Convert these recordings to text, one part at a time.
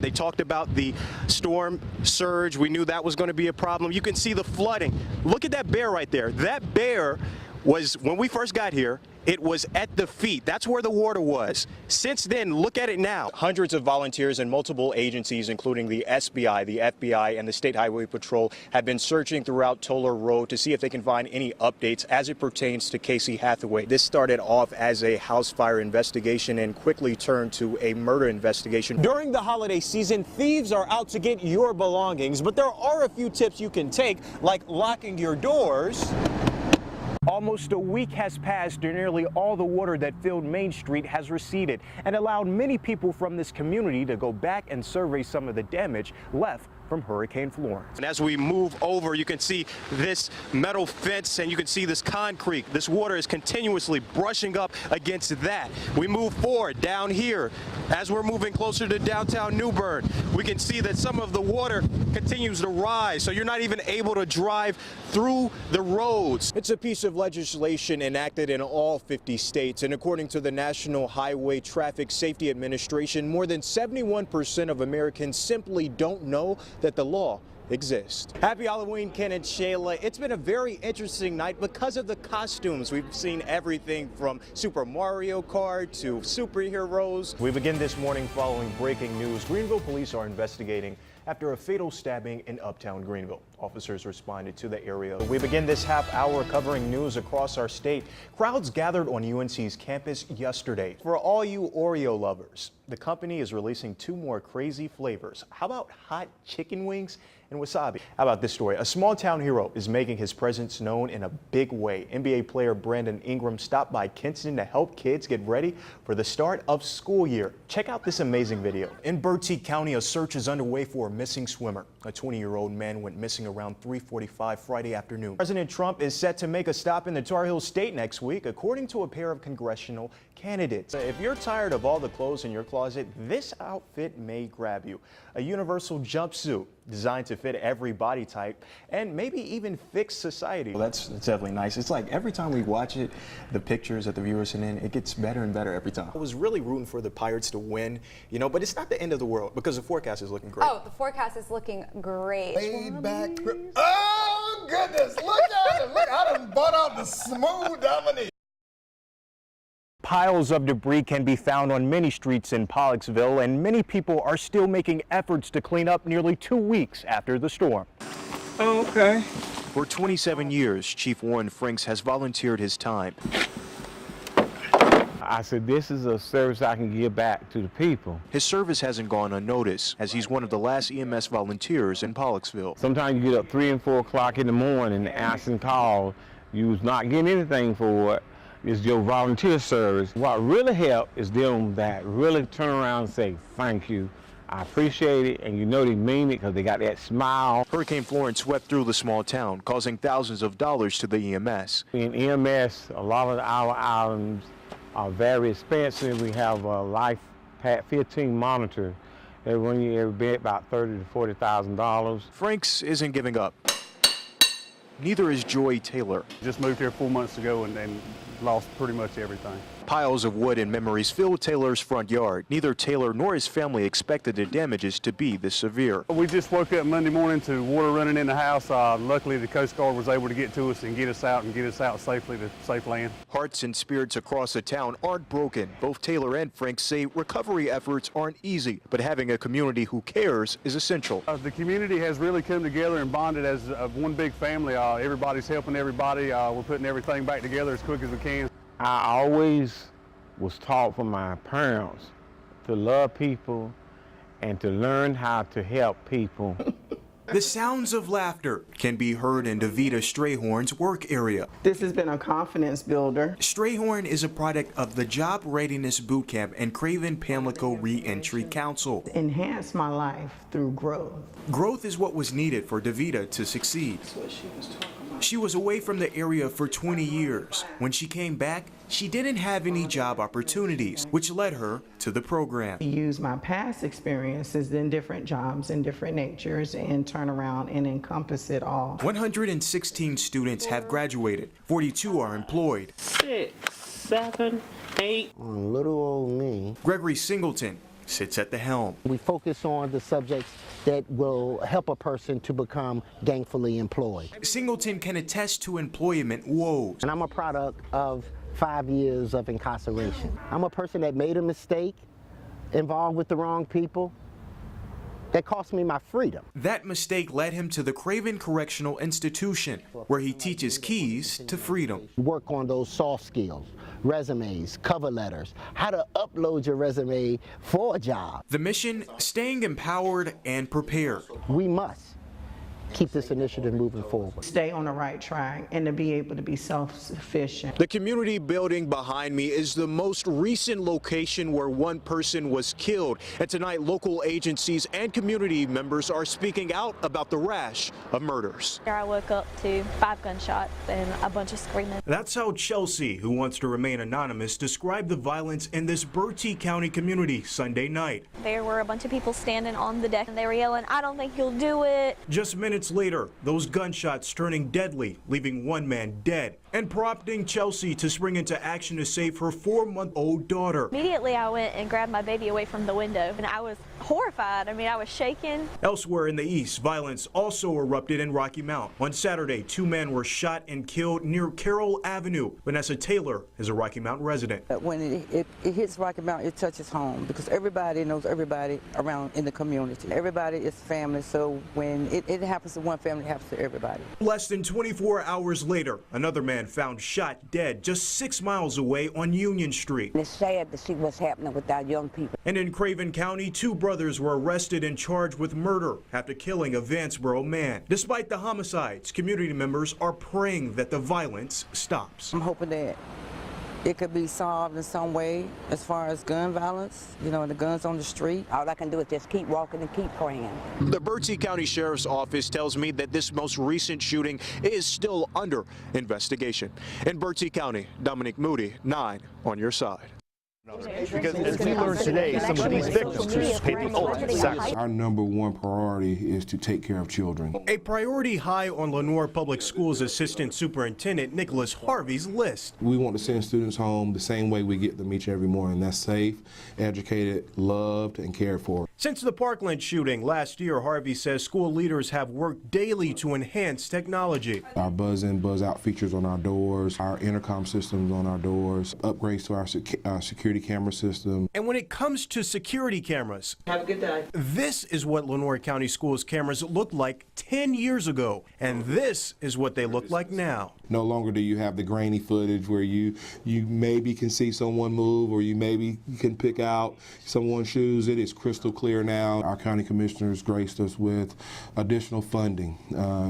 They talked about the storm surge. We knew that was going to be a problem. You can see the flooding. Look at that bear right there. That bear was, when we first got here, it was at the feet. That's where the water was. Since then, look at it now. Hundreds of volunteers and multiple agencies, including the SBI, the FBI, and the State Highway Patrol, have been searching throughout Toller Road to see if they can find any updates as it pertains to Casey Hathaway. This started off as a house fire investigation and quickly turned to a murder investigation. During the holiday season, thieves are out to get your belongings, but there are a few tips you can take, like locking your doors. Almost a week has passed and nearly all the water that filled Main Street has receded and allowed many people from this community to go back and survey some of the damage left from Hurricane Florence. And as we move over, you can see this metal fence and you can see this concrete. This water is continuously brushing up against that. We move forward down here. As we're moving closer to downtown New Bern, we can see that some of the water continues to rise, so you're not even able to drive through the roads. It's a piece of legislation enacted in all 50 states, and according to the National Highway Traffic Safety Administration, more than 71% of Americans simply don't know that the law exists. Happy Halloween, Ken and Shayla. It's been a very interesting night because of the costumes. We've seen everything from Super Mario Kart to superheroes. We begin this morning following breaking news. Greenville police are investigating after a fatal stabbing in uptown Greenville. Officers responded to the area. We begin this half hour covering news across our state. Crowds gathered on UNC's campus yesterday. For all you Oreo lovers, the company is releasing 2 more crazy flavors. How about hot chicken wings and wasabi? How about this story? A small town hero is making his presence known in a big way. NBA player Brandon Ingram stopped by Kinston to help kids get ready for the start of school year. Check out this amazing video. In Bertie County, a search is underway for a missing swimmer. A 20-year-old man went missing around 3:45 Friday afternoon. President Trump is set to make a stop in the Tar Heel State next week, according to a pair of congressional candidates. If you're tired of all the clothes in your closet, this outfit may grab you. A universal jumpsuit designed to fit every body type and maybe even fix society. Well, that's definitely nice. It's like every time we watch it, the pictures that the viewers send in, it gets better and better every time. I was really rooting for the Pirates to win, you know, but it's not the end of the world because the forecast is looking great. Oh, the forecast is looking great. Laid back. Oh, goodness. Look at it. Look, I done bought out the smooth Dominique. Piles of debris can be found on many streets in Pollocksville, and many people are still making efforts to clean up nearly 2 weeks after the storm. Okay. For 27 years, Chief Warren Franks has volunteered his time. I said, this is a service I can give back to the people. His service hasn't gone unnoticed, as he's one of the last EMS volunteers in Pollocksville. Sometimes you get up 3 and 4 o'clock in the morning answering calls. You was not getting anything for it. It's your volunteer service. What really helped is them that really turn around and say, thank you. I appreciate it, and you know they mean it because they got that smile. Hurricane Florence swept through the small town, causing thousands of dollars to the EMS. In EMS, a lot of our items are very expensive. We have a Life Pat 15 monitor. They run you every bit about $30,000 to $40,000. Franks isn't giving up. Neither is Joy Taylor. Just moved here 4 months ago and lost pretty much everything. Piles of wood and memories fill Taylor's front yard. Neither Taylor nor his family expected the damages to be this severe. We just woke up Monday morning to water running in the house. Luckily, the Coast Guard was able to get to us and get us out safely to safe land. Hearts and spirits across the town aren't broken. Both Taylor and Franks say recovery efforts aren't easy, but having a community who cares is essential. The community has really come together and bonded as one big family. Everybody's helping everybody. We're putting everything back together as quick as we can. I always was taught from my parents to love people and to learn how to help people. The sounds of laughter can be heard in Davita Strayhorn's work area. This has been a confidence builder. Strayhorn is a product of the Job Readiness Bootcamp and Craven Pamlico Reentry Council. Enhance my life through growth. Growth is what was needed for Davita to succeed. That's what she was talking about. She was away from the area for 20 years. When she came back, she didn't have any job opportunities, which led her to the program. I use my past experiences in different jobs and different natures and turn around and encompass it all. 116 students have graduated. 42 are employed. 6, 7, 8. Little old me. Gregory Singleton sits at the helm. We focus on the subjects that will help a person to become gainfully employed. Singleton can attest to employment woes. And I'm a product of 5 years of incarceration. I'm a person that made a mistake, involved with the wrong people, that cost me my freedom. That mistake led him to the Craven Correctional Institution, where he teaches keys to freedom. Work on those soft skills, resumes, cover letters, how to upload your resume for a job. The mission, staying empowered and prepared. We must keep this initiative moving forward. Stay on the right track and to be able to be self-sufficient. The community building behind me is the most recent location where one person was killed. And tonight, local agencies and community members are speaking out about the rash of murders. I woke up to 5 gunshots and a bunch of screaming. That's how Chelsea, who wants to remain anonymous, described the violence in this Bertie County community Sunday night. There were a bunch of people standing on the deck and they were yelling, "I don't think you'll do it." Just minutes later, those gunshots turning deadly, leaving one man dead, and prompting Chelsea to spring into action to save her 4-month-old daughter. Immediately I went and grabbed my baby away from the window and I was horrified. I mean, I was shaking. Elsewhere in the east, violence also erupted in Rocky Mount. On Saturday, 2 men were shot and killed near Carroll Avenue. Vanessa Taylor is a Rocky Mount resident. When it hits Rocky Mount, it touches home because everybody knows everybody around in the community. Everybody is family, so when it happens to one family, it happens to everybody. Less than 24 hours later, another man found shot dead just 6 miles away on Union Street. It's sad to see what's happening with our young people. And in Craven County, 2 brothers were arrested and charged with murder after killing a Vanceboro man. Despite the homicides, community members are praying that the violence stops. I'm hoping that it could be solved in some way as far as gun violence, you know, the guns on the street. All I can do is just keep walking and keep praying. The Bertie County Sheriff's Office tells me that this most recent shooting is still under investigation. In Bertie County, Dominique Moody, 9 on your side. Because as we learned today, some of these victims paid the ultimate sacrifice. Our #1 priority is to take care of children. A priority high on Lenoir Public Schools Assistant Superintendent Nicholas Harvey's list. We want to send students home the same way we get them each and every morning. That's safe, educated, loved, and cared for. Since the Parkland shooting last year, Harvey says school leaders have worked daily to enhance technology. Our buzz-in, buzz-out features on our doors, our intercom systems on our doors, upgrades to our security camera system. And when it comes to security cameras, Have a good day. this is what Lenoir County Schools cameras looked like 10 years ago, and this is what they look like now. No longer do you have the grainy footage where you maybe can see someone move or you maybe can pick out someone's shoes. It is crystal clear now. Our county commissioners graced us with additional funding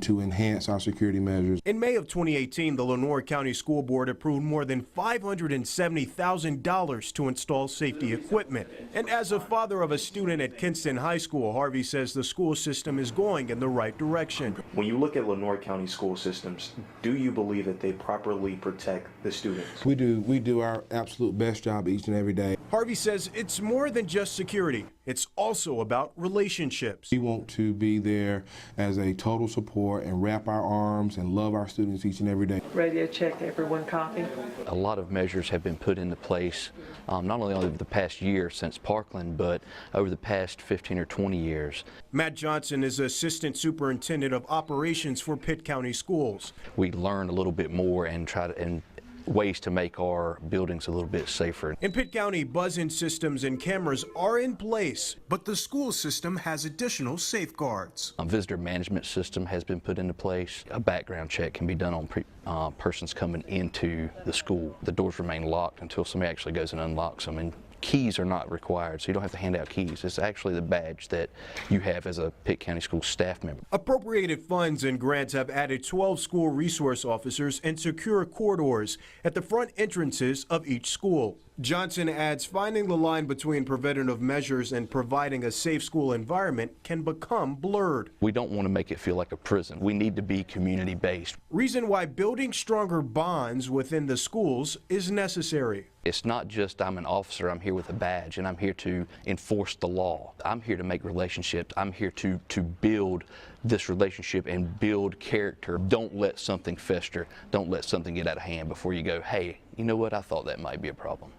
to enhance our security measures. In May of 2018, the Lenoir County School Board approved more than $570,000 to install safety equipment. And as a father of a student at Kinston High School, Harvey says the school system is going in the right direction. When you look at Lenoir County school systems, do you believe that they properly protect the students? We do our absolute best job each and every day. Harvey says it's more than just security. It's also about relationships. We want to be there as a total support and wrap our arms and love our students each and every day. Radio check, everyone copy. A lot of measures have been put into place, not only over the past year since Parkland, but over the past 15 or 20 years. Matt Johnson is Assistant Superintendent of Operations for Pitt County Schools. We learn a little bit more and try to ways to make our buildings a little bit safer. In Pitt County, buzz-in systems and cameras are in place, but the school system has additional safeguards. A visitor management system has been put into place. A background check can be done on persons coming into the school. The doors remain locked until somebody actually goes and unlocks them, and keys are not required, so you don't have to hand out keys. It's actually the badge that you have as a Pitt County School staff member. Appropriated funds and grants have added 12 school resource officers and secure corridors at the front entrances of each school. Johnson adds finding the line between preventative measures and providing a safe school environment can become blurred. We don't want to make it feel like a prison. We need to be community-based. Reason why building stronger bonds within the schools is necessary. It's not just I'm an officer, I'm here with a badge, and I'm here to enforce the law. I'm here to make relationships. I'm here to build this relationship and build character. Don't let something fester. Don't let something get out of hand before you go, hey, you know what, I thought that might be a problem.